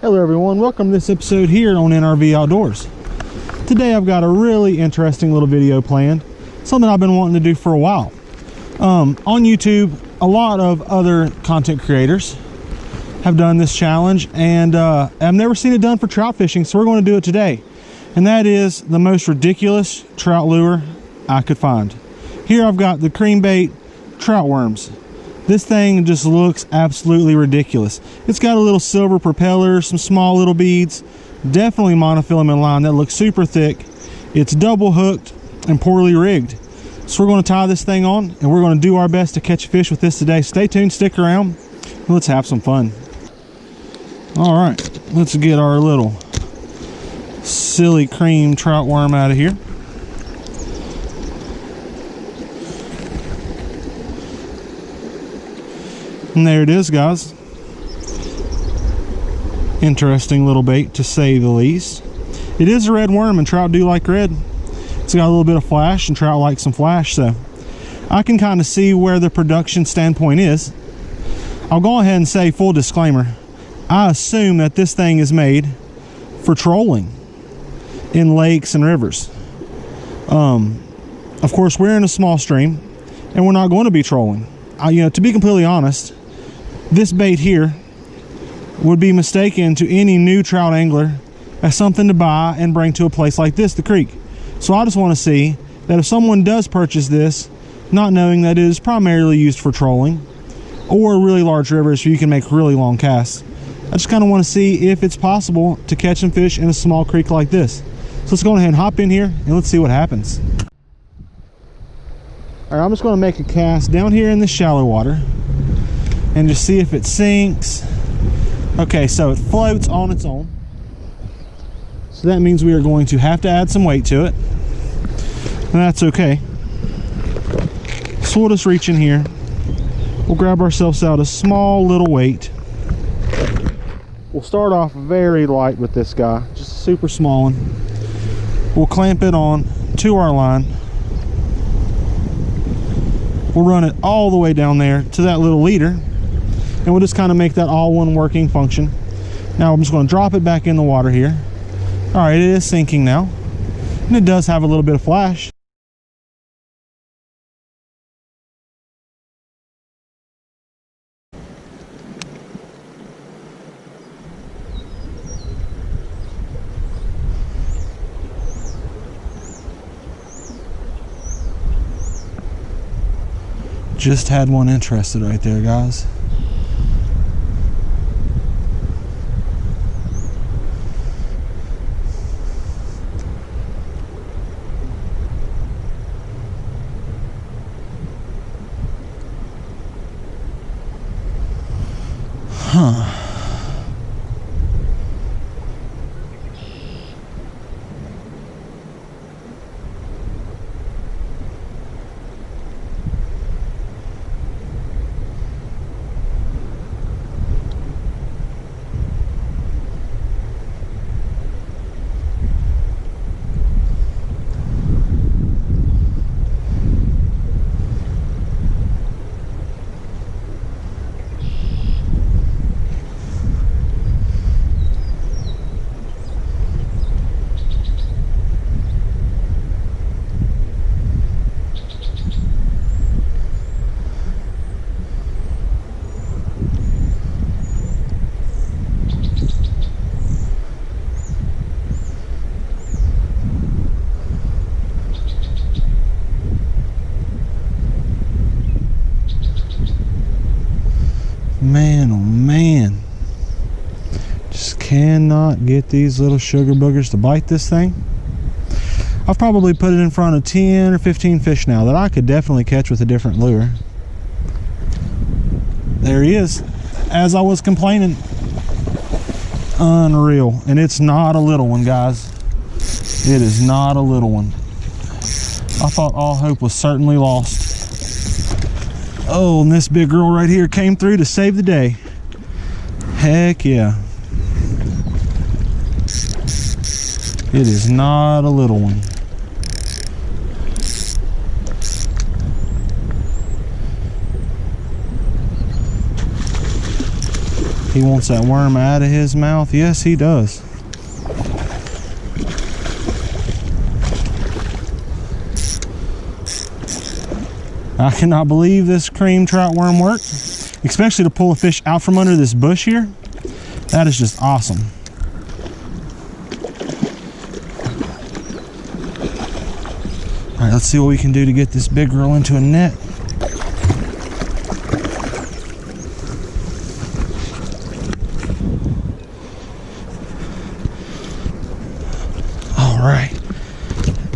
Hello everyone, welcome to this episode here on NRV Outdoors. Today I've got a really interesting little video planned, something I've been wanting to do for a while. On YouTube, a lot of other content creators have done this challenge, and I've never seen it done for trout fishing, so we're going to do it today. And that is the most ridiculous trout lure I could find. Here I've got the Creme bait trout worms. This thing just looks absolutely ridiculous. It's got a little silver propeller, some small little beads, definitely monofilament line that looks super thick. It's double hooked and poorly rigged. So we're going to tie this thing on and we're going to do our best to catch a fish with this today. Stay tuned, stick around, and let's have some fun. All right, let's get our little silly Creme trout worm out of here. And there it is, guys. Interesting little bait, to say the least. It is a red worm, and trout do like red. It's got a little bit of flash, and trout like some flash, so I can kind of see where the production standpoint is. I'll go ahead and say, full disclaimer, I assume that this thing is made for trolling in lakes and rivers. Of course, we're in a small stream, and we're not going to be trolling. To be completely honest, this bait here would be mistaken to any new trout angler as something to buy and bring to a place like this, the creek. So I just want to see that if someone does purchase this, not knowing that it is primarily used for trolling or really large rivers where you can make really long casts, I just kind of want to see if it's possible to catch some fish in a small creek like this. So let's go ahead and hop in here and let's see what happens. All right, I'm just going to make a cast down here in the shallow water and just see if it sinks. Okay, so it floats on its own. So that means we are going to have to add some weight to it. And that's okay. So we'll just reach in here. We'll grab ourselves out a small little weight. We'll start off very light with this guy, just a super small one. We'll clamp it on to our line. We'll run it all the way down there to that little leader, and we'll just kind of make that all one working function. Now I'm just going to drop it back in the water here. All right, it is sinking now, and it does have a little bit of flash. Just had one interested right there, guys. Huh. Man, oh man, just cannot get these little sugar boogers to bite this thing. I've probably put it in front of 10 or 15 fish now that I could definitely catch with a different lure. There he is, as I was complaining. Unreal. And it's not a little one, guys. It is not a little one. I thought all hope was certainly lost. Oh, and this big girl right here came through to save the day. Heck yeah. It is not a little one. He wants that worm out of his mouth. Yes, he does. I cannot believe this cream trout worm worked, especially to pull a fish out from under this bush here. That is just awesome. All right, let's see what we can do to get this big girl into a net. All right,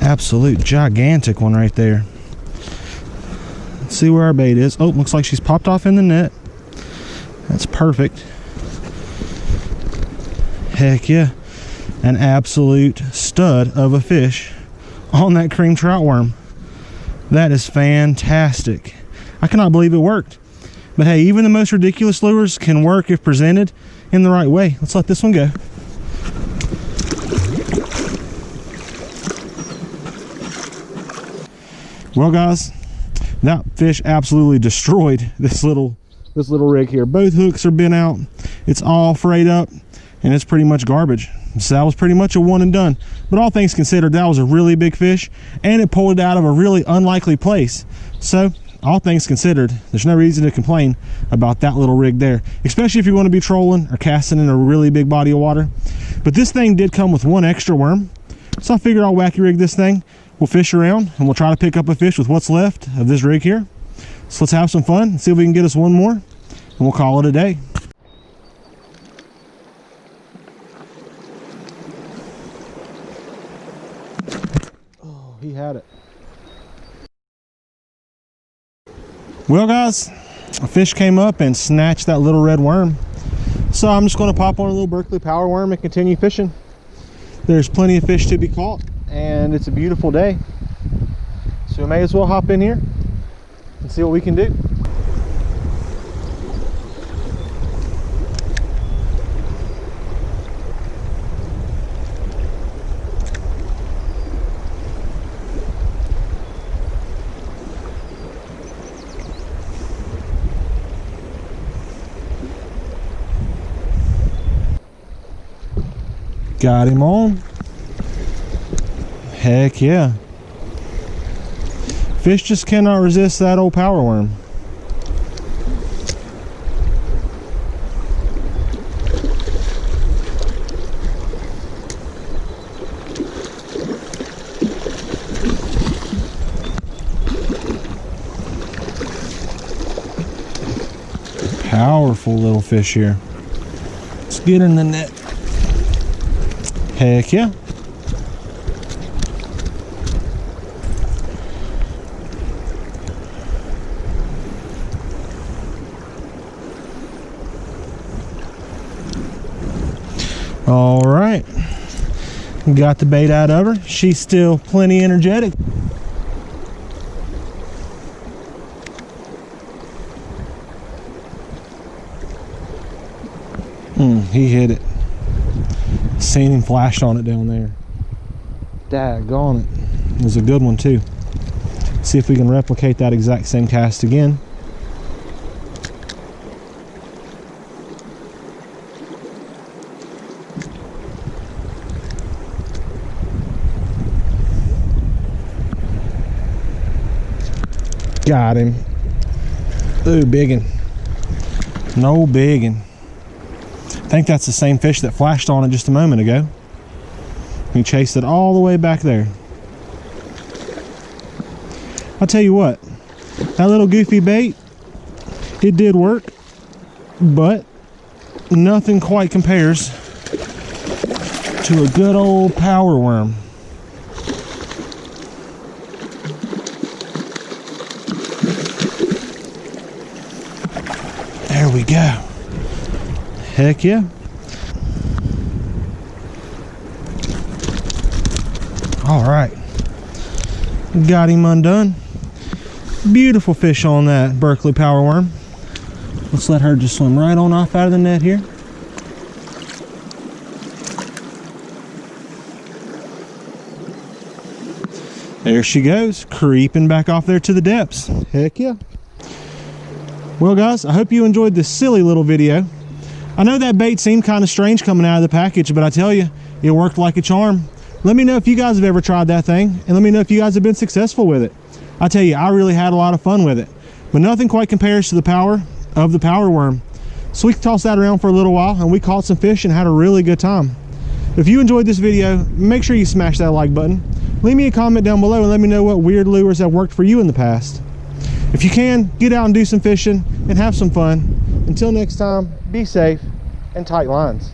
absolute gigantic one right there. Let's see where our bait is. Oh, looks like she's popped off in the net. That's perfect. Heck yeah, an absolute stud of a fish on that cream trout worm. That is fantastic. I cannot believe it worked. But hey, even the most ridiculous lures can work if presented in the right way. Let's let this one go. Well guys, that fish absolutely destroyed this little rig here. Both hooks are bent out. It's all frayed up and it's pretty much garbage. So that was pretty much a one and done. But all things considered, that was a really big fish and it pulled it out of a really unlikely place. So all things considered, there's no reason to complain about that little rig there, especially if you're going to be trolling or casting in a really big body of water. But this thing did come with one extra worm. So I figured I'll wacky rig this thing. We'll fish around and we'll try to pick up a fish with what's left of this rig here. So let's have some fun and see if we can get us one more, and we'll call it a day. Oh, he had it. Well guys, a fish came up and snatched that little red worm. So I'm just going to pop on a little Berkley power worm and continue fishing. There's plenty of fish to be caught and it's a beautiful day. So we may as well hop in here and see what we can do. Got him on. Heck yeah. Fish just cannot resist that old power worm. Powerful little fish here. Let's get in the net. Heck yeah. All right, got the bait out of her. She's still plenty energetic. He hit it. Seen him flash on it down there. Daggone it. It was a good one too. See if we can replicate that exact same cast again. Got him. Ooh, biggin'. No biggin'. I think that's the same fish that flashed on it just a moment ago. He chased it all the way back there. I'll tell you what, that little goofy bait, it did work, but nothing quite compares to a good old power worm. There we go. Heck yeah. All right. Got him undone. Beautiful fish on that Berkley power worm. Let's let her just swim right on off out of the net here. There she goes, creeping back off there to the depths. Heck yeah. Well guys, I hope you enjoyed this silly little video I know that bait seemed kind of strange coming out of the package, but I tell you, it worked like a charm. Let me know if you guys have ever tried that thing, and let me know if you guys have been successful with it. I tell you, I really had a lot of fun with it, but nothing quite compares to the power of the power worm. So we tossed that around for a little while, and we caught some fish and had a really good time. If you enjoyed this video, make sure you smash that like button. Leave me a comment down below and let me know what weird lures have worked for you in the past. If you can, get out and do some fishing and have some fun. Until next time, be safe and tight lines.